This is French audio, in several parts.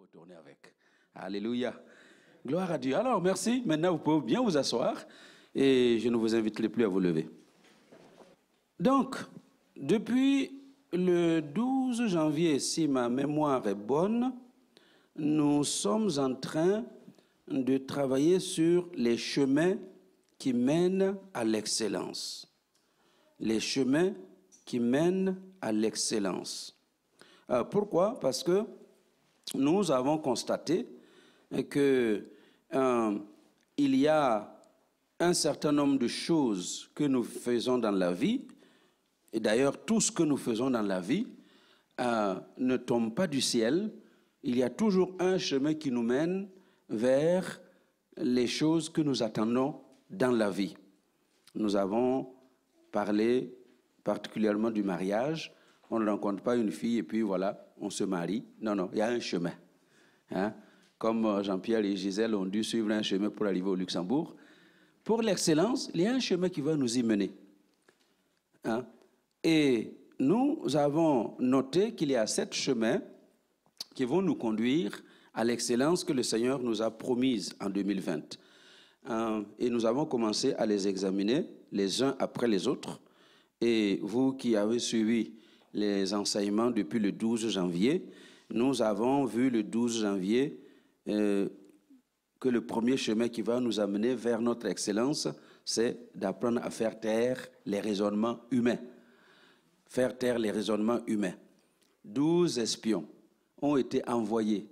retourner avec. Alléluia. Gloire à Dieu. Alors, merci. Maintenant, vous pouvez bien vous asseoir et je ne vous inviterai plus à vous lever. Donc, depuis le 12 janvier, si ma mémoire est bonne, nous sommes en train de travailler sur les chemins qui mènent à l'excellence. Les chemins qui mènent à l'excellence. Pourquoi? Parce que nous avons constaté que il y a un certain nombre de choses que nous faisons dans la vie, et d'ailleurs tout ce que nous faisons dans la vie ne tombe pas du ciel. Il y a toujours un chemin qui nous mène vers les choses que nous attendons dans la vie. Nous avons parlé particulièrement du mariage. On ne rencontre pas une fille et puis voilà, on se marie. Non, non, il y a un chemin. Hein? Comme Jean-Pierre et Gisèle ont dû suivre un chemin pour arriver au Luxembourg. Pour l'excellence, il y a un chemin qui va nous y mener. Hein? Et nous avons noté qu'il y a 7 chemins qui vont nous conduire à l'excellence que le Seigneur nous a promise en 2020. Et nous avons commencé à les examiner les uns après les autres. Et vous qui avez suivi les enseignements depuis le 12 janvier, nous avons vu le 12 janvier que le premier chemin qui va nous amener vers notre excellence, c'est d'apprendre à faire taire les raisonnements humains. Faire taire les raisonnements humains. 12 espions ont été envoyés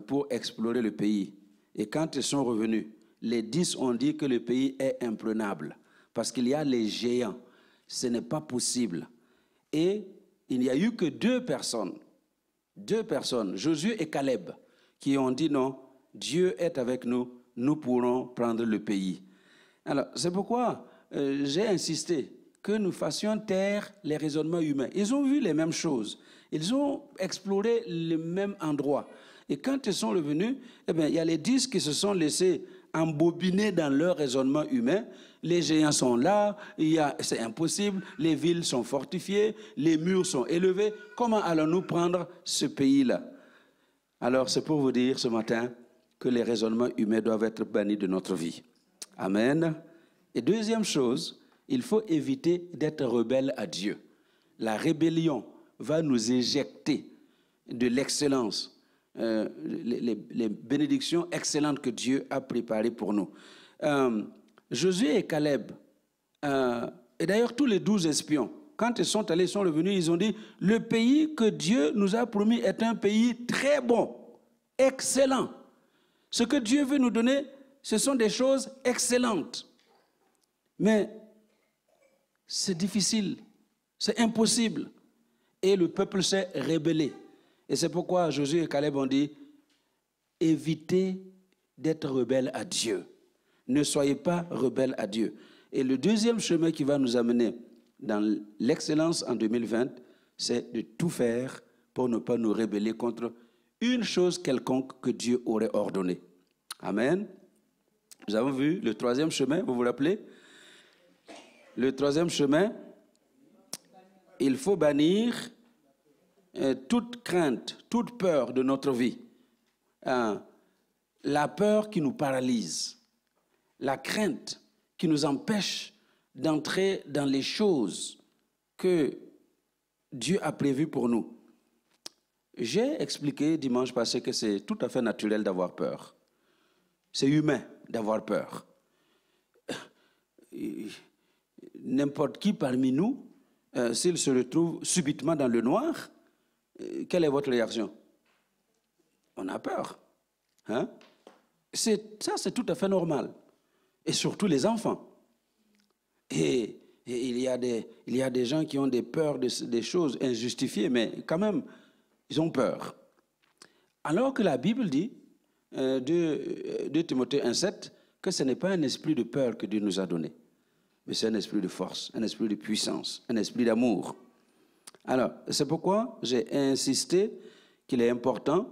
pour explorer le pays. Et quand ils sont revenus, les 10 ont dit que le pays est imprenable parce qu'il y a les géants. Ce n'est pas possible. Et il n'y a eu que 2 personnes, Josué et Caleb, qui ont dit non, Dieu est avec nous, nous pourrons prendre le pays. Alors, c'est pourquoi j'ai insisté que nous fassions taire les raisonnements humains. Ils ont vu les mêmes choses. Ils ont exploré le même endroit. Et quand ils sont revenus, eh bien, il y a les 10 qui se sont laissés embobiner dans leur raisonnement humain. Les géants sont là, c'est impossible, les villes sont fortifiées, les murs sont élevés. Comment allons-nous prendre ce pays-là? Alors, c'est pour vous dire ce matin que les raisonnements humains doivent être bannis de notre vie. Amen. Et deuxième chose, il faut éviter d'être rebelle à Dieu. La rébellion va nous éjecter de l'excellence, les bénédictions excellentes que Dieu a préparées pour nous. Josué et Caleb, et d'ailleurs tous les 12 espions, quand ils sont allés, ils sont revenus, ils ont dit, le pays que Dieu nous a promis est un pays très bon, excellent. Ce que Dieu veut nous donner, ce sont des choses excellentes. Mais c'est difficile, c'est impossible. Et le peuple s'est rébellé. Et c'est pourquoi Josué et Caleb ont dit, évitez d'être rebelles à Dieu. Ne soyez pas rebelles à Dieu. Et le deuxième chemin qui va nous amener dans l'excellence en 2020, c'est de tout faire pour ne pas nous rebeller contre une chose quelconque que Dieu aurait ordonnée. Amen. Nous avons vu le troisième chemin, vous vous rappelez? Le troisième chemin, il faut bannir toute crainte, toute peur de notre vie. La peur qui nous paralyse, la crainte qui nous empêche d'entrer dans les choses que Dieu a prévues pour nous. J'ai expliqué dimanche passé que c'est tout à fait naturel d'avoir peur. C'est humain d'avoir peur. N'importe qui parmi nous, s'il se retrouve subitement dans le noir, quelle est votre réaction? On a peur. Hein? Ça, c'est tout à fait normal. Et surtout les enfants. Et il y a des gens qui ont des peurs des choses injustifiées, mais quand même, ils ont peur. Alors que la Bible dit, de Timothée 1,7, que ce n'est pas un esprit de peur que Dieu nous a donné, mais c'est un esprit de force, un esprit de puissance, un esprit d'amour. Alors, c'est pourquoi j'ai insisté qu'il est important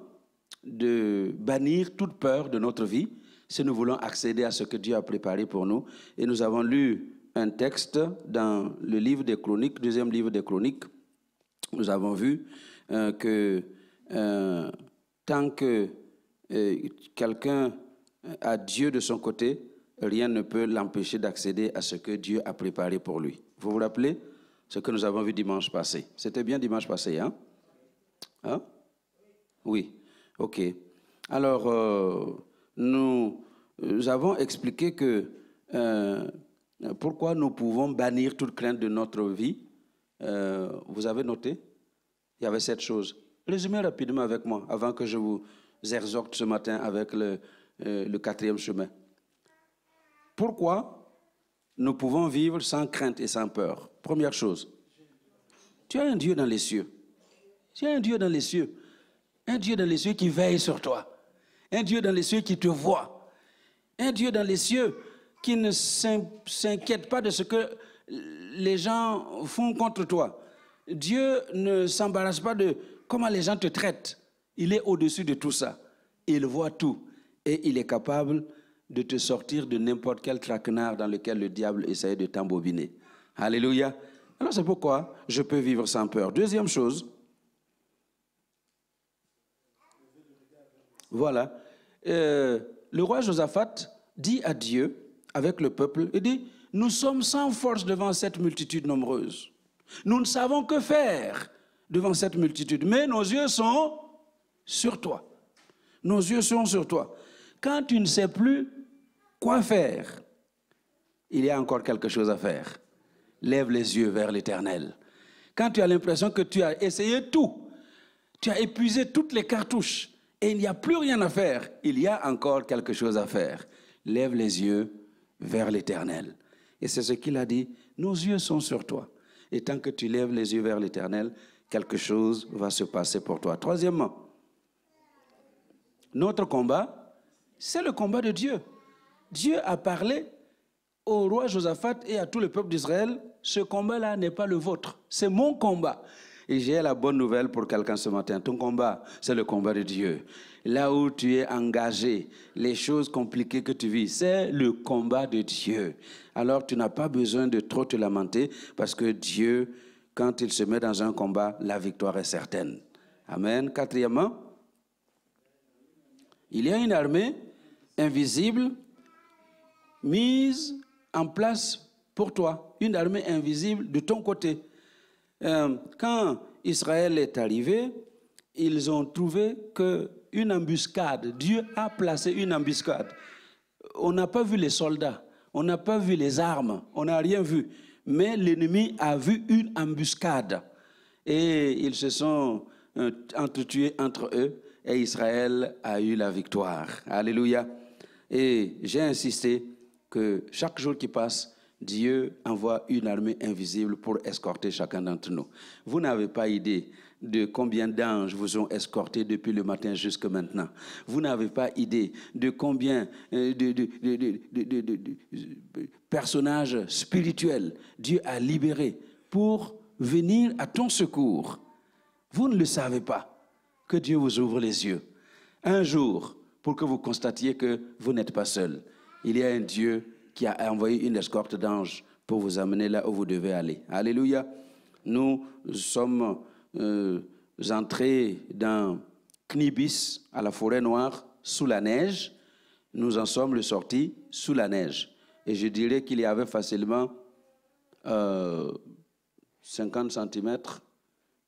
de bannir toute peur de notre vie si nous voulons accéder à ce que Dieu a préparé pour nous. Et nous avons lu un texte dans le livre des Chroniques, deuxième livre des Chroniques. Nous avons vu que tant que quelqu'un a Dieu de son côté, rien ne peut l'empêcher d'accéder à ce que Dieu a préparé pour lui. Vous vous rappelez ce que nous avons vu dimanche passé? C'était bien dimanche passé, hein? Hein? Oui, ok. Alors, nous avons expliqué que pourquoi nous pouvons bannir toute crainte de notre vie. Vous avez noté? Il y avait cette chose. Résumez rapidement avec moi, avant que je vous exhorte ce matin avec le 4e chemin. Pourquoi nous pouvons vivre sans crainte et sans peur? Première chose, tu as un Dieu dans les cieux. Tu as un Dieu dans les cieux. Un Dieu dans les cieux qui veille sur toi. Un Dieu dans les cieux qui te voit. Un Dieu dans les cieux qui ne s'inquiète pas de ce que les gens font contre toi. Dieu ne s'embarrasse pas de comment les gens te traitent. Il est au-dessus de tout ça. Il voit tout. Et il est capable de te sortir de n'importe quel traquenard dans lequel le diable essaie de t'embobiner. Alléluia. Alors c'est pourquoi je peux vivre sans peur. Deuxième chose. Voilà. Le roi Josaphat dit à Dieu, avec le peuple, il dit, nous sommes sans force devant cette multitude nombreuse. Nous ne savons que faire devant cette multitude, mais nos yeux sont sur toi. Nos yeux sont sur toi. Quand tu ne sais plus quoi faire, il y a encore quelque chose à faire. Lève les yeux vers l'Éternel. Quand tu as l'impression que tu as essayé tout, tu as épuisé toutes les cartouches et il n'y a plus rien à faire, il y a encore quelque chose à faire. Lève les yeux vers l'Éternel. Et c'est ce qu'il a dit, nos yeux sont sur toi. Et tant que tu lèves les yeux vers l'Éternel, quelque chose va se passer pour toi. Troisièmement, notre combat, c'est le combat de Dieu. Dieu a parlé au roi Josaphat et à tout le peuple d'Israël, ce combat-là n'est pas le vôtre, c'est mon combat. Et j'ai la bonne nouvelle pour quelqu'un ce matin. Ton combat, c'est le combat de Dieu. Là où tu es engagé, les choses compliquées que tu vis, c'est le combat de Dieu. Alors tu n'as pas besoin de trop te lamenter parce que Dieu, quand il se met dans un combat, la victoire est certaine. Amen. Quatrièmement, il y a une armée invisible mise en place pour toi. Une armée invisible de ton côté. Quand Israël est arrivé, ils ont trouvé qu'une embuscade, Dieu a placé une embuscade. On n'a pas vu les soldats, on n'a pas vu les armes, on n'a rien vu. Mais l'ennemi a vu une embuscade. Et ils se sont entretués entre eux et Israël a eu la victoire. Alléluia. Et j'ai insisté que chaque jour qui passe, Dieu envoie une armée invisible pour escorter chacun d'entre nous. Vous n'avez pas idée de combien d'anges vous ont escorté depuis le matin jusqu'à maintenant. Vous n'avez pas idée de combien de personnages spirituels Dieu a libérés pour venir à ton secours. Vous ne le savez pas, que Dieu vous ouvre les yeux. Un jour, pour que vous constatiez que vous n'êtes pas seul. Il y a un Dieu qui a envoyé une escorte d'anges pour vous amener là où vous devez aller. Alléluia. Nous sommes entrés dans Knibis, à la forêt noire, sous la neige. Nous en sommes sortis sous la neige. Et je dirais qu'il y avait facilement 50 cm,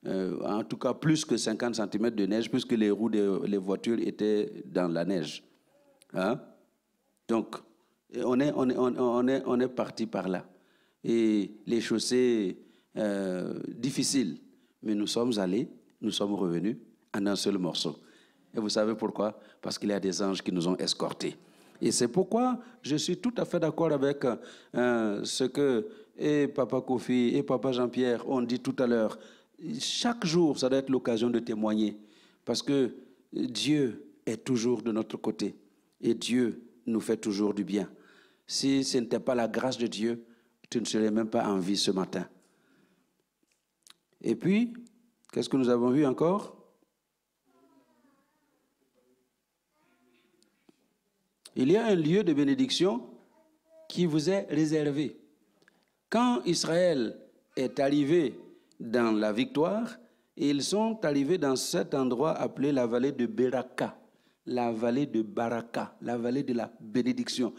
en tout cas plus que 50 cm de neige, puisque les roues des voitures étaient dans la neige. Hein? Donc, on est parti par là. Et les chaussées difficiles, mais nous sommes allés, nous sommes revenus en un seul morceau. Et vous savez pourquoi? Parce qu'il y a des anges qui nous ont escortés. Et c'est pourquoi je suis tout à fait d'accord avec ce que et Papa Kofi et Papa Jean-Pierre ont dit tout à l'heure. Chaque jour, ça doit être l'occasion de témoigner. Parce que Dieu est toujours de notre côté. Et Dieu nous fait toujours du bien. Si ce n'était pas la grâce de Dieu, tu ne serais même pas en vie ce matin. Et puis, qu'est-ce que nous avons vu encore? Il y a un lieu de bénédiction qui vous est réservé. Quand Israël est arrivé dans la victoire, Et ils sont arrivés dans cet endroit appelé la vallée de Beraka, la vallée de Baraka, la vallée de la bénédiction.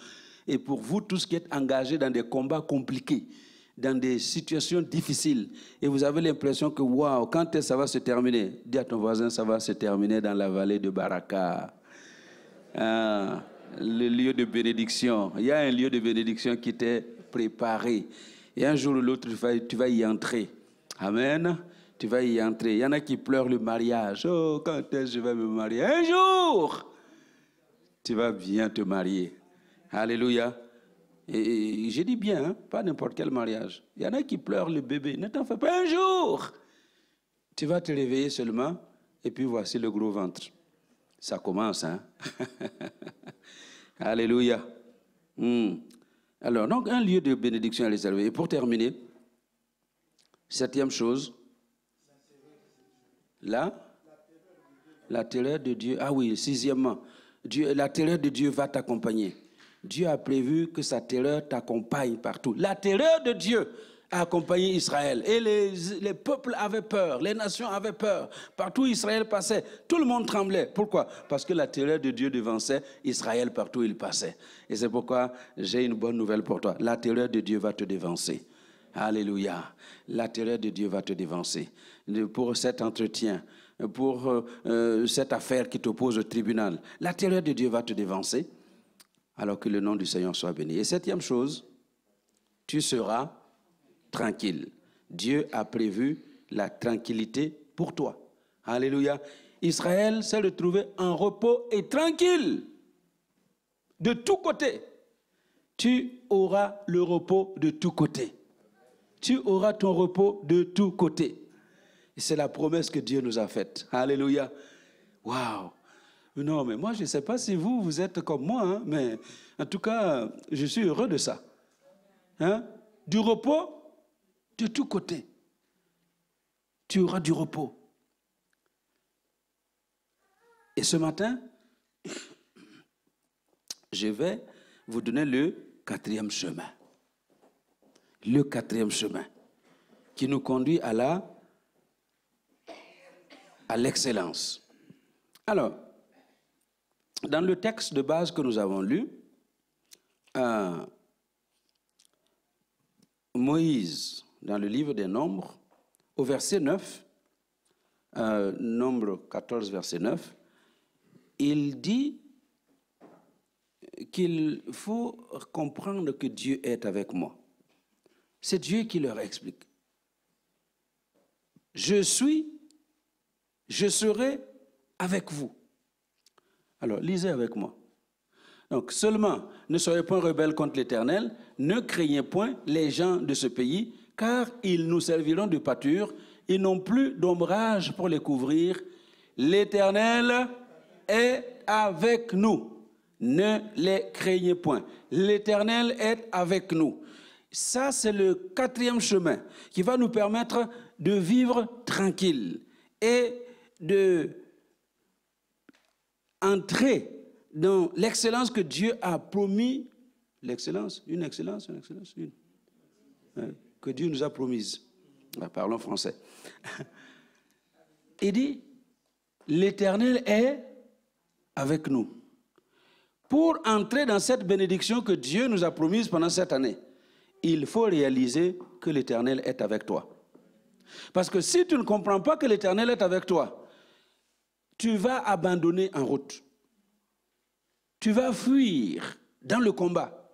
Et pour vous, tous qui êtes engagés dans des combats compliqués, dans des situations difficiles, et vous avez l'impression que, waouh, quand est-ce que ça va se terminer? Dis à ton voisin, ça va se terminer dans la vallée de Baraka. Ah, le lieu de bénédiction. Il y a un lieu de bénédiction qui t'est préparé. Et un jour ou l'autre, tu vas y entrer. Amen. Tu vas y entrer. Il y en a qui pleurent le mariage. Oh, quand est-ce que je vais me marier? Un jour, tu vas bien te marier. Alléluia. Et je dis bien, hein, pas n'importe quel mariage. Il y en a qui pleurent le bébé. Ne t'en fais pas, un jour. Tu vas te réveiller seulement et puis voici le gros ventre. Ça commence, hein. Alléluia. Alors, donc, un lieu de bénédiction est réservé. Et pour terminer, 7e chose, la terreur de Dieu. Ah oui, 6e, la terreur de Dieu va t'accompagner. Dieu a prévu que sa terreur t'accompagne partout. La terreur de Dieu a accompagné Israël. Et les peuples avaient peur, les nations avaient peur. Partout où Israël passait, tout le monde tremblait. Pourquoi? Parce que la terreur de Dieu devançait Israël partout où il passait. Et c'est pourquoi j'ai une bonne nouvelle pour toi. La terreur de Dieu va te devancer. Alléluia. La terreur de Dieu va te devancer. Pour cet entretien, pour cette affaire qui t'oppose au tribunal, la terreur de Dieu va te devancer. Alors que le nom du Seigneur soit béni. Et 7e chose, tu seras tranquille. Dieu a prévu la tranquillité pour toi. Alléluia. Israël s'est retrouvé en repos et tranquille. De tous côtés. Tu auras le repos de tous côtés. Tu auras ton repos de tous côtés. Et c'est la promesse que Dieu nous a faite. Alléluia. Waouh. Non, mais moi, je ne sais pas si vous êtes comme moi, hein, mais en tout cas, je suis heureux de ça. Hein? Du repos de tous côtés. Tu auras du repos. Et ce matin, je vais vous donner le 4e chemin. Le 4e chemin qui nous conduit à l'excellence. Alors, dans le texte de base que nous avons lu, Moïse, dans le livre des Nombres, au verset 9, Nombre 14, verset 9, il dit qu'il faut comprendre que Dieu est avec moi. C'est Dieu qui leur explique. Je serai avec vous. Alors, lisez avec moi. Donc, seulement, ne soyez point rebelles contre l'Éternel, ne craignez point les gens de ce pays, car ils nous serviront de pâture, ils n'ont plus d'ombrage pour les couvrir. L'Éternel est avec nous. Ne les craignez point. L'Éternel est avec nous. Ça, c'est le 4e chemin qui va nous permettre de vivre tranquille et de entrer dans l'excellence que Dieu a promis. L'excellence, une excellence, que Dieu nous a promise. Parlons français. Il dit, l'Éternel est avec nous. Pour entrer dans cette bénédiction que Dieu nous a promise pendant cette année, il faut réaliser que l'Éternel est avec toi. Parce que si tu ne comprends pas que l'Éternel est avec toi, tu vas abandonner en route. Tu vas fuir dans le combat.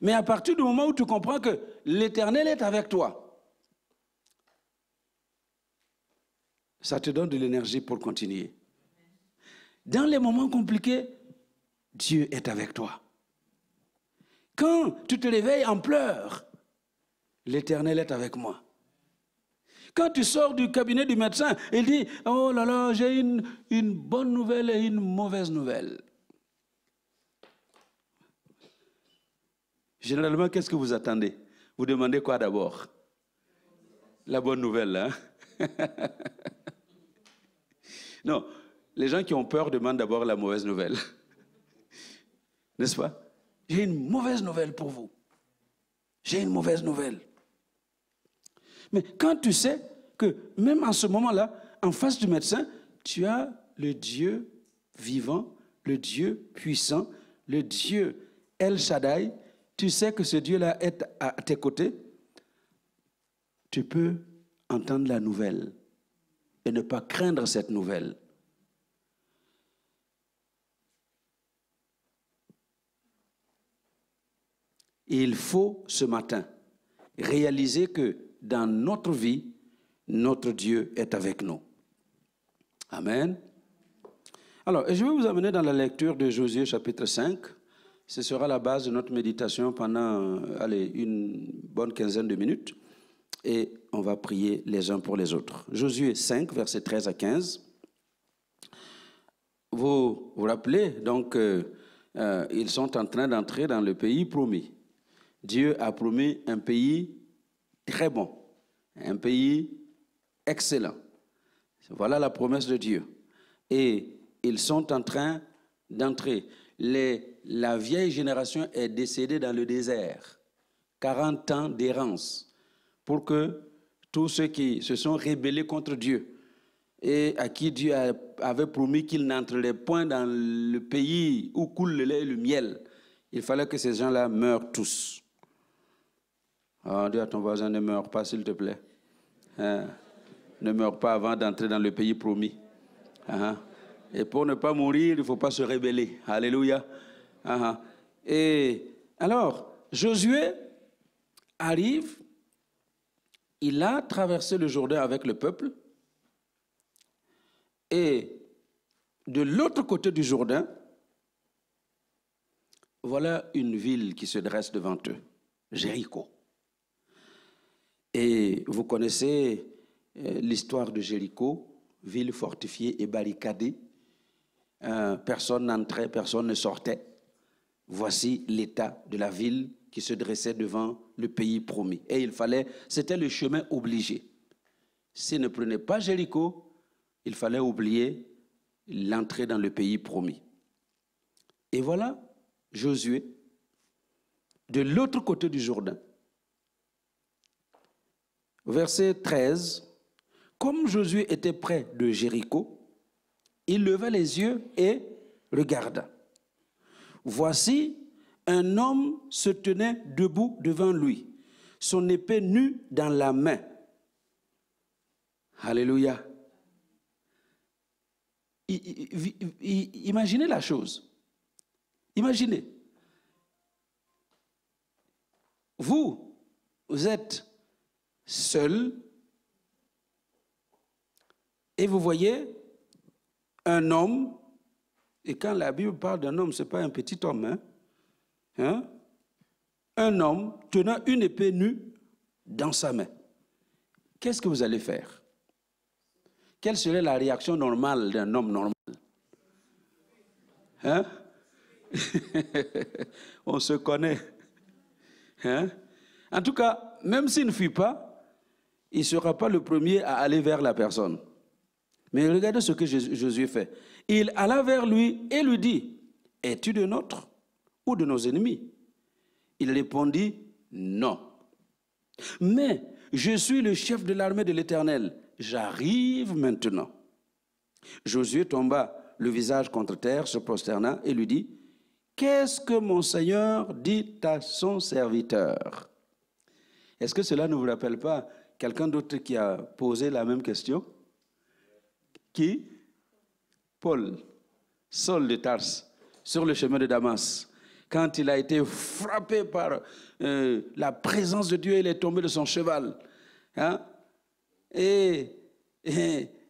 Mais à partir du moment où tu comprends que l'Éternel est avec toi, ça te donne de l'énergie pour continuer. Dans les moments compliqués, Dieu est avec toi. Quand tu te réveilles en pleurs, l'Éternel est avec moi. Quand tu sors du cabinet du médecin, il dit, oh là là, j'ai une bonne nouvelle et une mauvaise nouvelle. Généralement, qu'est-ce que vous attendez? Vous demandez quoi d'abord? La bonne nouvelle, hein? Non, les gens qui ont peur demandent d'abord la mauvaise nouvelle. N'est-ce pas? J'ai une mauvaise nouvelle pour vous. J'ai une mauvaise nouvelle. Mais quand tu sais que même en ce moment-là, en face du médecin, tu as le Dieu vivant, le Dieu puissant, le Dieu El Shaddai. Tu sais que ce Dieu-là est à tes côtés. Tu peux entendre la nouvelle et ne pas craindre cette nouvelle. Il faut ce matin réaliser que dans notre vie, notre Dieu est avec nous. Amen. Alors, je vais vous amener dans la lecture de Josué chapitre 5. Ce sera la base de notre méditation pendant une bonne quinzaine de minutes. Et on va prier les uns pour les autres. Josué 5, versets 13 à 15. Vous vous rappelez, donc, ils sont en train d'entrer dans le pays promis. Dieu a promis un pays très bon, un pays excellent. Voilà la promesse de Dieu. Et ils sont en train d'entrer. La vieille génération est décédée dans le désert. 40 ans d'errance pour que tous ceux qui se sont rébellés contre Dieu et à qui Dieu avait promis qu'ils n'entreraient point dans le pays où coule le lait et le miel, il fallait que ces gens-là meurent tous. Dis à ton voisin, ne meurs pas s'il te plaît. Ne meurs pas avant d'entrer dans le pays promis. Et pour ne pas mourir, il ne faut pas se rébeller. Alléluia. Et alors, Josué arrive, il a traversé le Jourdain avec le peuple, et de l'autre côté du Jourdain, voilà une ville qui se dresse devant eux, Jéricho. Et vous connaissez l'histoire de Jéricho, ville fortifiée et barricadée. Personne n'entrait, personne ne sortait. Voici l'état de la ville qui se dressait devant le pays promis. Et c'était le chemin obligé. S'ils ne prenaient pas Jéricho, il fallait oublier l'entrée dans le pays promis. Et voilà Josué, de l'autre côté du Jourdain. Verset 13. Comme Josué était près de Jéricho, il leva les yeux et regarda. Voici, un homme se tenait debout devant lui, son épée nue dans la main. Alléluia. Imaginez la chose. Imaginez. Vous êtes seul et vous voyez un homme, et quand la Bible parle d'un homme, ce n'est pas un petit homme, un homme tenant une épée nue dans sa main. Qu'est-ce que vous allez faire? Quelle serait la réaction normale d'un homme normal? On se connaît. En tout cas, même s'il ne fuit pas, il ne sera pas le premier à aller vers la personne. Mais regardez ce que Josué fait. Il alla vers lui et lui dit, « Es-tu de nôtres ou de nos ennemis ?» Il répondit, « Non. Mais je suis le chef de l'armée de l'Éternel. J'arrive maintenant. » Josué tomba le visage contre terre, se prosterna et lui dit, « Qu'est-ce que mon Seigneur dit à son serviteur ?» Est-ce que cela ne vous rappelle pas quelqu'un d'autre qui a posé la même question? Qui? Paul, Saul de Tarse, sur le chemin de Damas. Quand il a été frappé par la présence de Dieu, il est tombé de son cheval. Et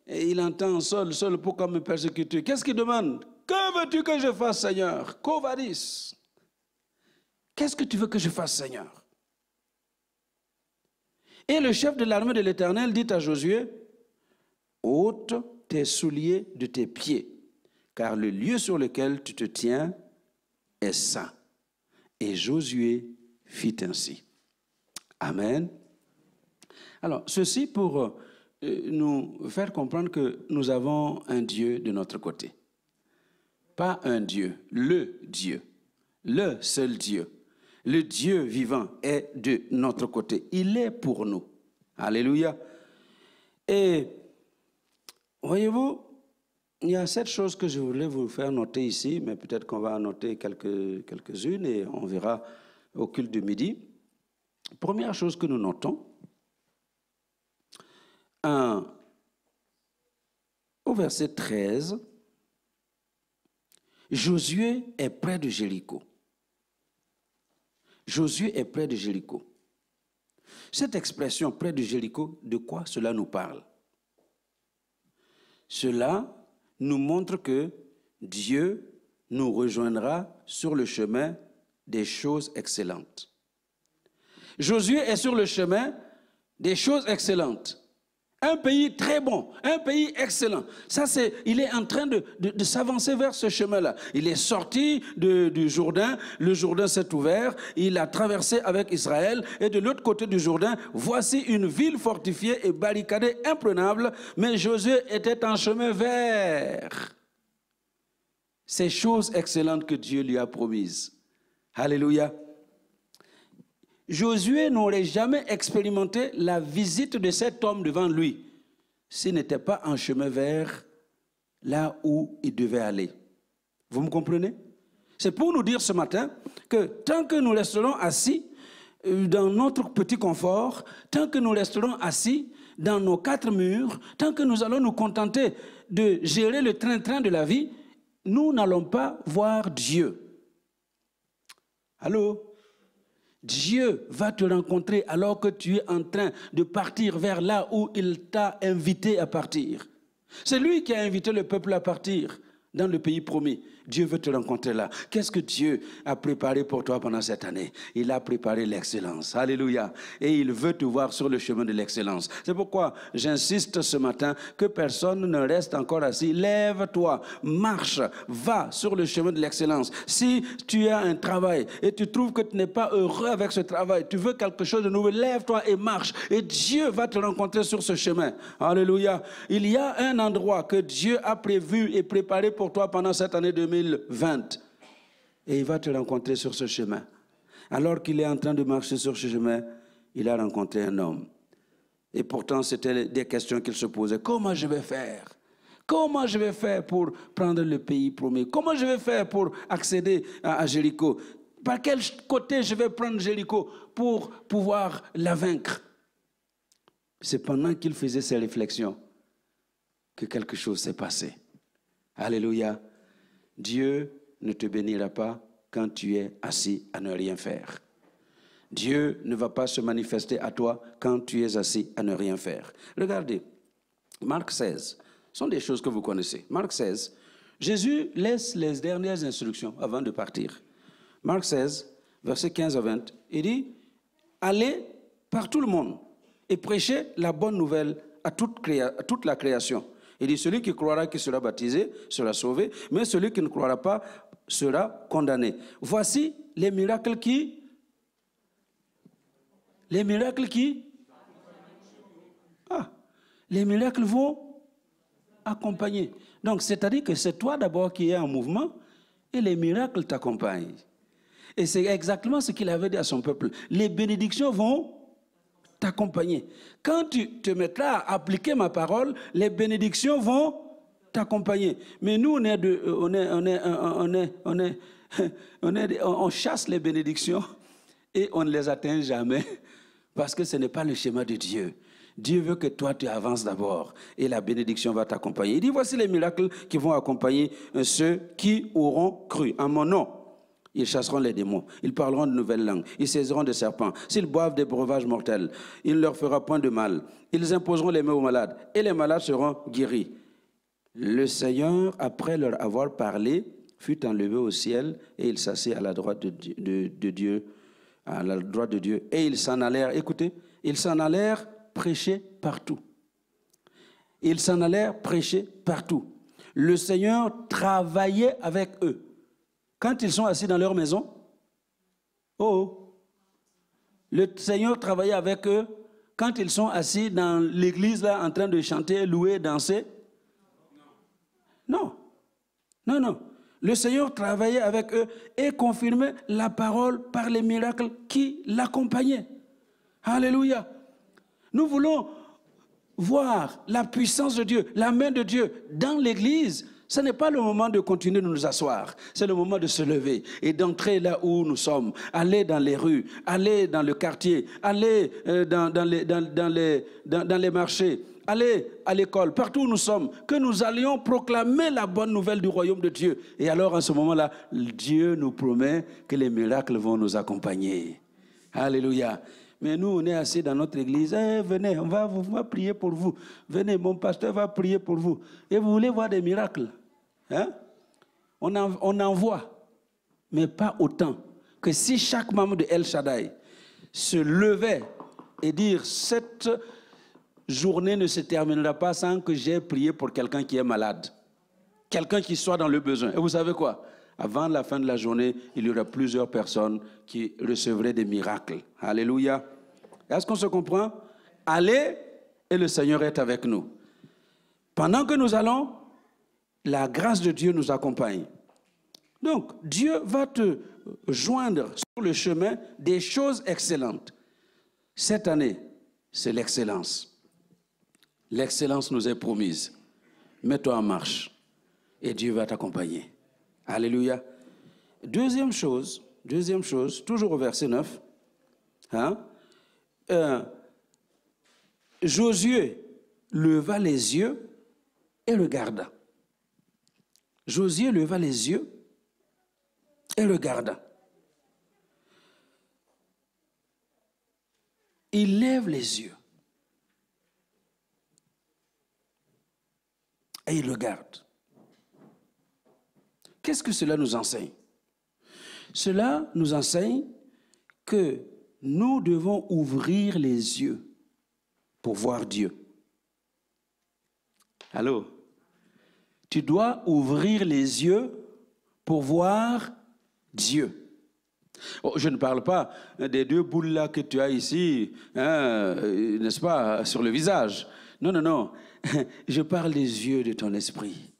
il entend Saul, Saul, pourquoi me persécutes-tu? Qu'est-ce qu'il demande? Que veux-tu que je fasse, Seigneur? Covadis. Qu'est-ce que tu veux que je fasse, Seigneur? Et le chef de l'armée de l'Éternel dit à Josué, ôte tes souliers de tes pieds, car le lieu sur lequel tu te tiens est saint. Et Josué fit ainsi. Amen. Alors, ceci pour nous faire comprendre que nous avons un Dieu de notre côté. Pas un Dieu, le seul Dieu. Le Dieu vivant est de notre côté. Il est pour nous. Alléluia. Et Voyez-vous, il y a 7 choses que je voulais vous faire noter ici, mais peut-être qu'on va en noter quelques-unes et on verra au culte du midi. Première chose que nous notons, au verset 13, Josué est près de Jéricho. Josué est près de Jéricho. Cette expression près de Jéricho, de quoi cela nous parle? Cela nous montre que Dieu nous rejoindra sur le chemin des choses excellentes. Josué est sur le chemin des choses excellentes. Un pays très bon, un pays excellent. Ça, il est en train de s'avancer vers ce chemin-là. Il est sorti du Jourdain, le Jourdain s'est ouvert, il a traversé avec Israël, et de l'autre côté du Jourdain, voici une ville fortifiée et barricadée, imprenable, mais Josué était en chemin vers ces choses excellentes que Dieu lui a promises. Alléluia. Josué n'aurait jamais expérimenté la visite de cet homme devant lui s'il n'était pas en chemin vers là où il devait aller. Vous me comprenez? C'est pour nous dire ce matin que tant que nous resterons assis dans notre petit confort, tant que nous resterons assis dans nos 4 murs, tant que nous allons nous contenter de gérer le train-train de la vie, nous n'allons pas voir Dieu. Allô? Dieu va te rencontrer alors que tu es en train de partir vers là où il t'a invité à partir. C'est lui qui a invité le peuple à partir dans le pays promis. Dieu veut te rencontrer là. Qu'est-ce que Dieu a préparé pour toi pendant cette année? Il a préparé l'excellence. Alléluia. Et il veut te voir sur le chemin de l'excellence. C'est pourquoi j'insiste ce matin que personne ne reste encore assis. Lève-toi, marche, va sur le chemin de l'excellence. Si tu as un travail et tu trouves que tu n'es pas heureux avec ce travail, tu veux quelque chose de nouveau, lève-toi et marche. Et Dieu va te rencontrer sur ce chemin. Alléluia. Il y a un endroit que Dieu a prévu et préparé pour toi pendant cette année 2020. Et il va te rencontrer sur ce chemin. Alors qu'il est en train de marcher sur ce chemin, il a rencontré un homme. Et pourtant, c'était des questions qu'il se posait. Comment je vais faire? Comment je vais faire pour prendre le pays promis? Comment je vais faire pour accéder à Jéricho? Par quel côté je vais prendre Jéricho pour pouvoir la vaincre? C'est pendant qu'il faisait ces réflexions que quelque chose s'est passé. Alléluia. Dieu ne te bénira pas quand tu es assis à ne rien faire. Dieu ne va pas se manifester à toi quand tu es assis à ne rien faire. Regardez, Marc 16, ce sont des choses que vous connaissez. Marc 16, Jésus laisse les dernières instructions avant de partir. Marc 16, versets 15 à 20, il dit, allez par tout le monde et prêchez la bonne nouvelle à toute la création. Il dit, celui qui croira qui sera baptisé sera sauvé, mais celui qui ne croira pas sera condamné. Voici les miracles qui... Les miracles qui... les miracles vont accompagner. Donc, c'est-à-dire que c'est toi d'abord qui es en mouvement et les miracles t'accompagnent. Et c'est exactement ce qu'il avait dit à son peuple. Les bénédictions vont t'accompagner. Quand tu te mettras à appliquer ma parole, les bénédictions vont t'accompagner. Mais nous, on chasse les bénédictions et on ne les atteint jamais parce que ce n'est pas le schéma de Dieu. Dieu veut que toi, tu avances d'abord et la bénédiction va t'accompagner. Il dit, voici les miracles qui vont accompagner ceux qui auront cru en mon nom. Ils chasseront les démons, ils parleront de nouvelles langues, ils saisiront des serpents. S'ils boivent des breuvages mortels, il ne leur fera point de mal. Ils imposeront les mains aux malades et les malades seront guéris. Le Seigneur, après leur avoir parlé, fut enlevé au ciel et il s'assit à la droite de Dieu, à la droite de Dieu. Et ils s'en allèrent, écoutez, ils s'en allèrent prêcher partout. Ils s'en allèrent prêcher partout. Le Seigneur travaillait avec eux. Quand ils sont assis dans leur maison, le Seigneur travaillait avec eux. Quand ils sont assis dans l'église là, en train de chanter, louer, danser, non. Le Seigneur travaillait avec eux et confirmait la parole par les miracles qui l'accompagnaient. Alléluia. Nous voulons voir la puissance de Dieu, la main de Dieu dans l'Église, ce n'est pas le moment de continuer de nous asseoir. C'est le moment de se lever et d'entrer là où nous sommes. Aller dans les rues, aller dans le quartier, aller dans les marchés, aller à l'école, partout où nous sommes, que nous allions proclamer la bonne nouvelle du royaume de Dieu. Et alors, en ce moment-là, Dieu nous promet que les miracles vont nous accompagner. Alléluia. Mais nous, on est assis dans notre église. Venez, on va prier pour vous. Venez, mon pasteur va prier pour vous. Et vous voulez voir des miracles? Hein? On en voit, mais pas autant que si chaque membre de El Shaddai se levait et dire cette journée ne se terminera pas sans que j'aie prié pour quelqu'un qui est malade, quelqu'un qui soit dans le besoin. Et vous savez quoi? Avant la fin de la journée, il y aura plusieurs personnes qui recevraient des miracles. Alléluia. Est-ce qu'on se comprend? Allez et le Seigneur est avec nous. Pendant que nous allons, la grâce de Dieu nous accompagne. Donc, Dieu va te joindre sur le chemin des choses excellentes. Cette année, c'est l'excellence. L'excellence nous est promise. Mets-toi en marche et Dieu va t'accompagner. Alléluia. Deuxième chose, toujours au verset 9. Josué leva les yeux et regarda. Josué leva les yeux et regarda. Il lève les yeux et il regarde. Qu'est-ce que cela nous enseigne? Cela nous enseigne que nous devons ouvrir les yeux pour voir Dieu. Allô? Tu dois ouvrir les yeux pour voir Dieu. Oh, je ne parle pas des deux boules là que tu as ici, n'est-ce pas, sur le visage. Non, non, non. Je parle des yeux de ton esprit.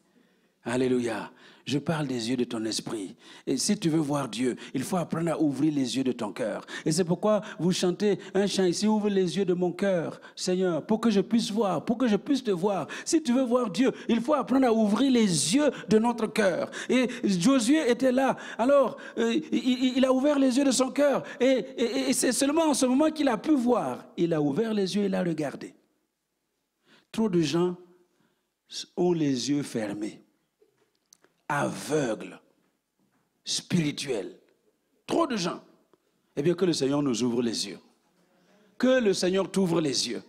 Alléluia. Je parle des yeux de ton esprit. Et si tu veux voir Dieu, il faut apprendre à ouvrir les yeux de ton cœur. Et c'est pourquoi vous chantez un chant ici, ouvre les yeux de mon cœur, Seigneur, pour que je puisse voir, pour que je puisse te voir. Si tu veux voir Dieu, il faut apprendre à ouvrir les yeux de notre cœur. Et Josué était là. Alors, il a ouvert les yeux de son cœur. Et c'est seulement en ce moment qu'il a pu voir. Il a ouvert les yeux, il a regardé. Trop de gens ont les yeux fermés. Aveugles, spirituels. Trop de gens. Eh bien, que le Seigneur nous ouvre les yeux. Que le Seigneur t'ouvre les yeux.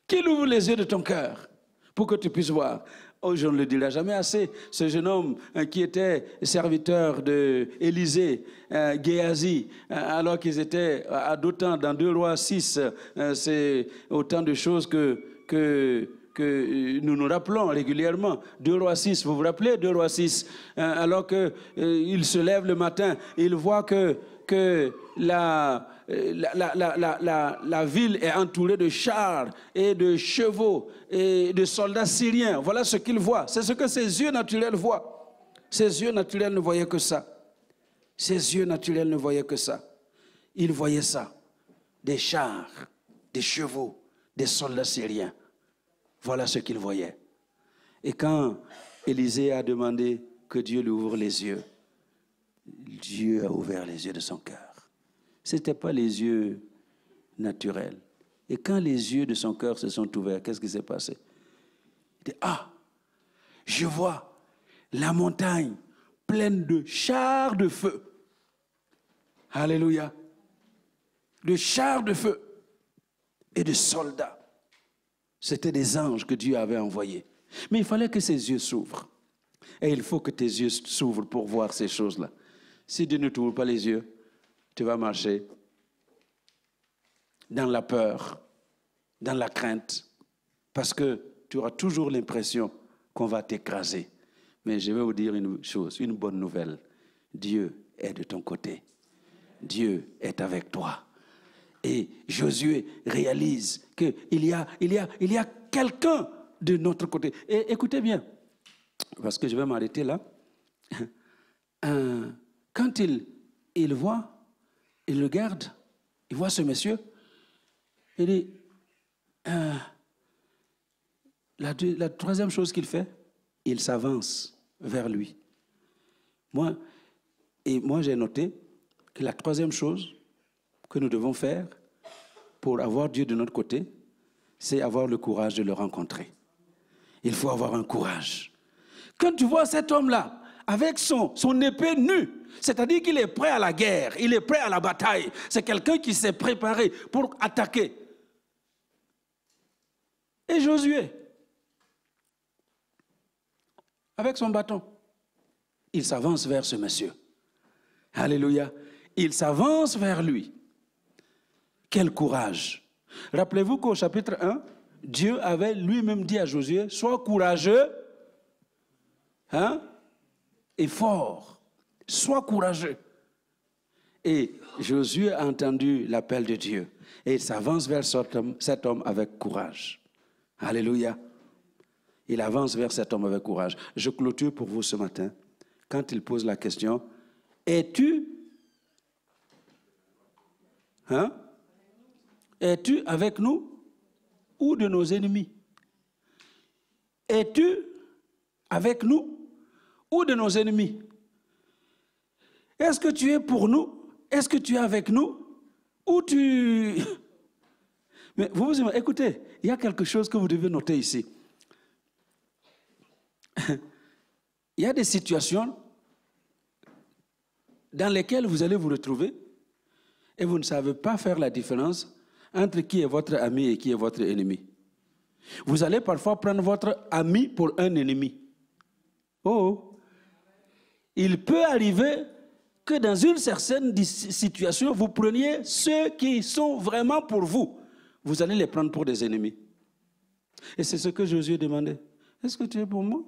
Qu'il ouvre les yeux de ton cœur pour que tu puisses voir. Oh, je ne le dirai jamais assez. Ce jeune homme qui était serviteur d'Élisée, Géasi, alors qu'ils étaient à d'autant, dans 2 Rois 6, c'est autant de choses que nous nous rappelons régulièrement. 2 Rois 6, vous vous rappelez 2 Rois 6, alors qu'il se lève le matin, il voit que la ville est entourée de chars et de chevaux et de soldats syriens. Voilà ce qu'il voit. C'est ce que ses yeux naturels voient. Ses yeux naturels ne voyaient que ça. Ses yeux naturels ne voyaient que ça. Il voyait ça. Des chars, des chevaux, des soldats syriens. Voilà ce qu'il voyait. Et quand Élisée a demandé que Dieu lui ouvre les yeux, Dieu a ouvert les yeux de son cœur. Ce n'étaient pas les yeux naturels. Et quand les yeux de son cœur se sont ouverts, qu'est-ce qui s'est passé? Il dit, je vois la montagne pleine de chars de feu. Alléluia. De chars de feu et de soldats. C'était des anges que Dieu avait envoyés. Mais il fallait que ses yeux s'ouvrent. Et il faut que tes yeux s'ouvrent pour voir ces choses-là. Si Dieu ne t'ouvre pas les yeux, tu vas marcher dans la peur, dans la crainte, parce que tu auras toujours l'impression qu'on va t'écraser. Mais je vais vous dire une chose, une bonne nouvelle. Dieu est de ton côté. Dieu est avec toi. Et Josué réalise qu'il y a quelqu'un de notre côté. Et écoutez bien, parce que je vais m'arrêter là. Quand il voit, il regarde, il voit ce monsieur, il dit, la troisième chose qu'il fait, il s'avance vers lui. Moi, j'ai noté que la troisième chose que nous devons faire pour avoir Dieu de notre côté, c'est avoir le courage de le rencontrer. Il faut avoir un courage. Quand tu vois cet homme-là, avec son épée nue, c'est-à-dire qu'il est prêt à la guerre, il est prêt à la bataille. C'est quelqu'un qui s'est préparé pour attaquer. Et Josué, avec son bâton, il s'avance vers ce monsieur. Alléluia. Il s'avance vers lui. Quel courage. Rappelez-vous qu'au chapitre 1, Dieu avait lui-même dit à Josué, sois courageux, et fort. Sois courageux. Et Josué a entendu l'appel de Dieu. Et il s'avance vers cet homme avec courage. Alléluia. Il avance vers cet homme avec courage. Je clôture pour vous ce matin. Quand il pose la question, es-tu avec nous ou de nos ennemis? Es-tu avec nous ou de nos ennemis? Est-ce que tu es pour nous? Est-ce que tu es avec nous? Ou tu... Mais vous écoutez, il y a quelque chose que vous devez noter ici. Il y a des situations dans lesquelles vous allez vous retrouver et vous ne savez pas faire la différence entre qui est votre ami et qui est votre ennemi. Vous allez parfois prendre votre ami pour un ennemi. Oh! Il peut arriver que dans une certaine situation, vous preniez ceux qui sont vraiment pour vous. Vous allez les prendre pour des ennemis. Et c'est ce que Josué demandait. Est-ce que tu es pour moi?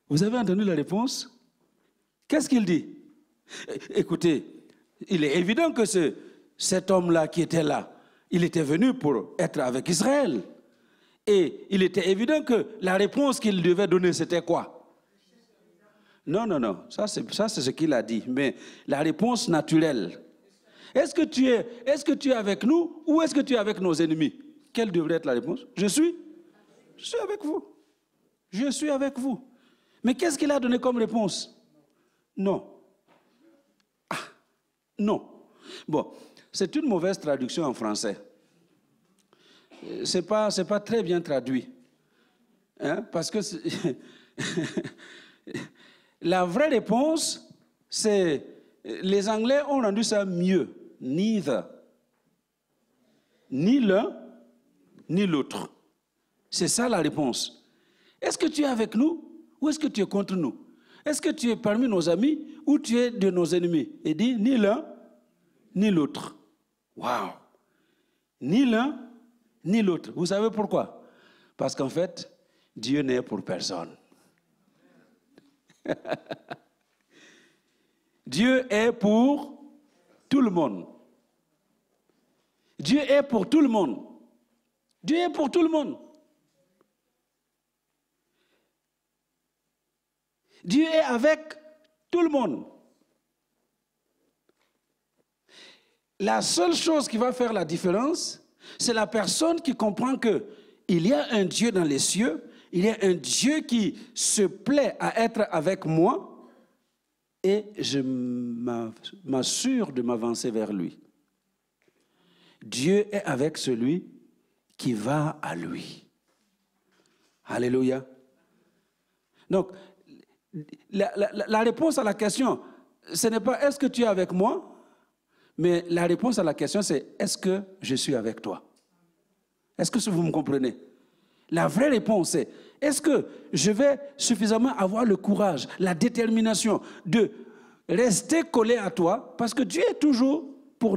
Vous avez entendu la réponse? Qu'est-ce qu'il dit? Écoutez, il est évident que cet homme-là qui était là, il était venu pour être avec Israël. Et il était évident que la réponse qu'il devait donner, c'était quoi? Non, ça c'est ce qu'il a dit. Mais la réponse naturelle, est-ce que tu es avec nous ou est-ce que tu es avec nos ennemis? Quelle devrait être la réponse? Je suis avec vous. Je suis avec vous. Mais qu'est-ce qu'il a donné comme réponse? Non. Non. Bon, c'est une mauvaise traduction en français. C'est pas très bien traduit. Parce que la vraie réponse, c'est... Les Anglais ont rendu ça mieux. Neither. Ni l'un, ni l'autre. C'est ça la réponse. Est-ce que tu es avec nous ou est-ce que tu es contre nous? Est-ce que tu es parmi nos amis ou tu es de nos ennemis? Et dit ni l'un, ni l'autre. Waouh! Ni l'un, ni l'autre. Vous savez pourquoi? Parce qu'en fait, Dieu n'est pour personne. Dieu est pour tout le monde. Dieu est pour tout le monde. Dieu est pour tout le monde. Dieu est avec tout le monde. La seule chose qui va faire la différence, c'est la personne qui comprend qu'il y a un Dieu dans les cieux, il y a un Dieu qui se plaît à être avec moi et je m'assure de m'avancer vers lui. Dieu est avec celui qui va à lui. Alléluia. Donc, la réponse à la question, ce n'est pas est-ce que tu es avec moi, mais la réponse à la question c'est est-ce que je suis avec toi? Est-ce que vous me comprenez? La vraie réponse est est-ce que je vais suffisamment avoir le courage, la détermination de rester collé à toi? Parce que Dieu est toujours pour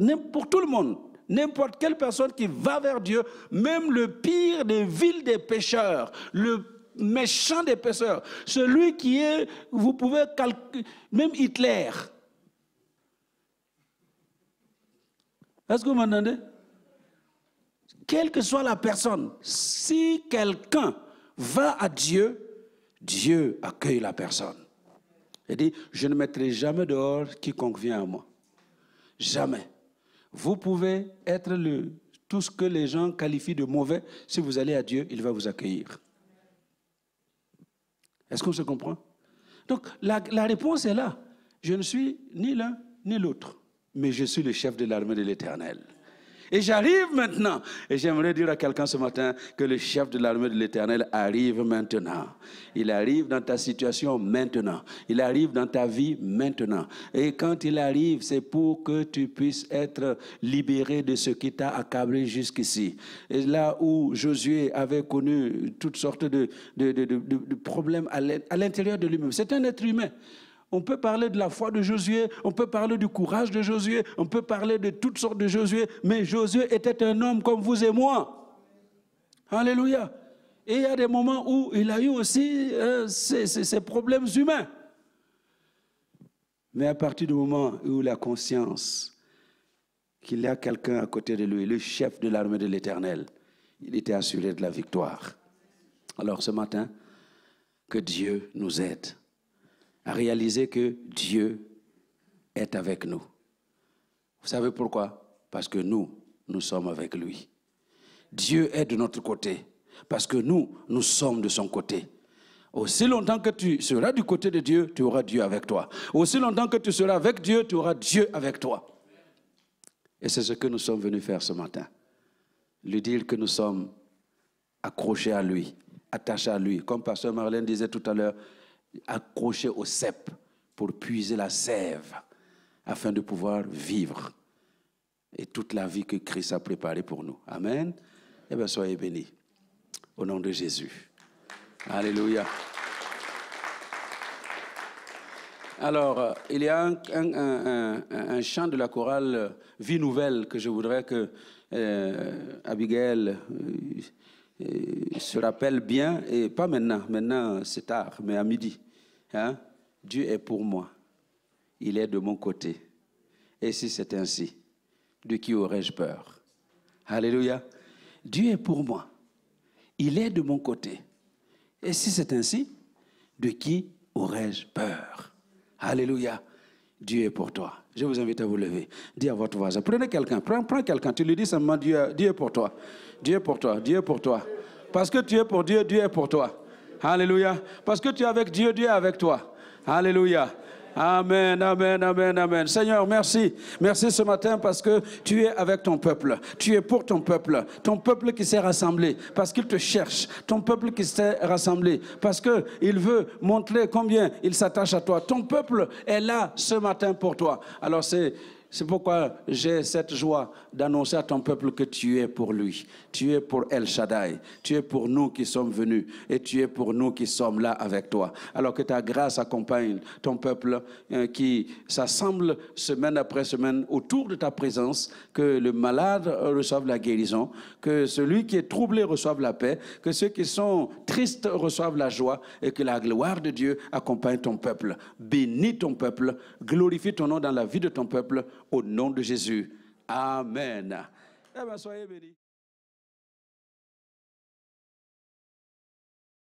tout le monde. N'importe quelle personne qui va vers Dieu, même le pire des villes des pécheurs, le méchant des pécheurs, celui qui est, vous pouvez calculer, même Hitler. Est-ce que vous m'entendez? Quelle que soit la personne, si quelqu'un va à Dieu, Dieu accueille la personne. Il dit, je ne mettrai jamais dehors quiconque vient à moi. Jamais. Vous pouvez être tout ce que les gens qualifient de mauvais, si vous allez à Dieu, il va vous accueillir. Est-ce qu'on se comprend? Donc, la réponse est là. Je ne suis ni l'un ni l'autre, mais je suis le chef de l'armée de l'Éternel. Et j'arrive maintenant. Et j'aimerais dire à quelqu'un ce matin que le chef de l'armée de l'Éternel arrive maintenant. Il arrive dans ta situation maintenant. Il arrive dans ta vie maintenant. Et quand il arrive, c'est pour que tu puisses être libéré de ce qui t'a accablé jusqu'ici. Et là où Josué avait connu toutes sortes de problèmes à l'intérieur de lui-même. C'est un être humain. On peut parler de la foi de Josué, on peut parler du courage de Josué, on peut parler de toutes sortes de Josué, mais Josué était un homme comme vous et moi. Alléluia. Et il y a des moments où il a eu aussi ces problèmes humains. Mais à partir du moment où il a conscience qu'il y a quelqu'un à côté de lui, le chef de l'armée de l'Éternel, il était assuré de la victoire. Alors ce matin, que Dieu nous aide à réaliser que Dieu est avec nous. Vous savez pourquoi? Parce que nous sommes avec lui. Dieu est de notre côté, parce que nous sommes de son côté. Aussi longtemps que tu seras du côté de Dieu, tu auras Dieu avec toi. Aussi longtemps que tu seras avec Dieu, tu auras Dieu avec toi. Et c'est ce que nous sommes venus faire ce matin. Lui dire que nous sommes accrochés à lui, attachés à lui. Comme Pasteur Marlène disait tout à l'heure, accroché au cep pour puiser la sève afin de pouvoir vivre et toute la vie que Christ a préparée pour nous. Amen. Eh bien, soyez bénis. Au nom de Jésus. Alléluia. Alors, il y a un chant de la chorale Vie Nouvelle que je voudrais que Abigail se rappelle bien, et pas maintenant, maintenant c'est tard, mais à midi. Hein? Dieu est pour moi, il est de mon côté. Et si c'est ainsi, de qui aurais-je peur? Alléluia. Dieu est pour moi, il est de mon côté. Et si c'est ainsi, de qui aurais-je peur? Alléluia. Dieu est pour toi. Je vous invite à vous lever. Dis à votre voisin, prenez quelqu'un, prends quelqu'un, tu lui dis simplement, Dieu est pour toi. Dieu est pour toi, Dieu est pour toi. Parce que tu es pour Dieu, Dieu est pour toi. Alléluia. Parce que tu es avec Dieu, Dieu est avec toi. Alléluia. Amen, amen, amen, amen. Seigneur, merci. Merci ce matin parce que tu es avec ton peuple. Tu es pour ton peuple qui s'est rassemblé parce qu'il te cherche. Ton peuple qui s'est rassemblé parce qu'il veut montrer combien il s'attache à toi. Ton peuple est là ce matin pour toi. Alors c'est pourquoi j'ai cette joie d'annoncer à ton peuple que tu es pour lui. Tu es pour El Shaddai. Tu es pour nous qui sommes venus. Et tu es pour nous qui sommes là avec toi. Alors que ta grâce accompagne ton peuple qui s'assemble semaine après semaine autour de ta présence. Que le malade reçoive la guérison. Que celui qui est troublé reçoive la paix. Que ceux qui sont tristes reçoivent la joie. Et que la gloire de Dieu accompagne ton peuple. Bénis ton peuple. Glorifie ton nom dans la vie de ton peuple. Au nom de Jésus. Amen. Eh bien, soyez bénis.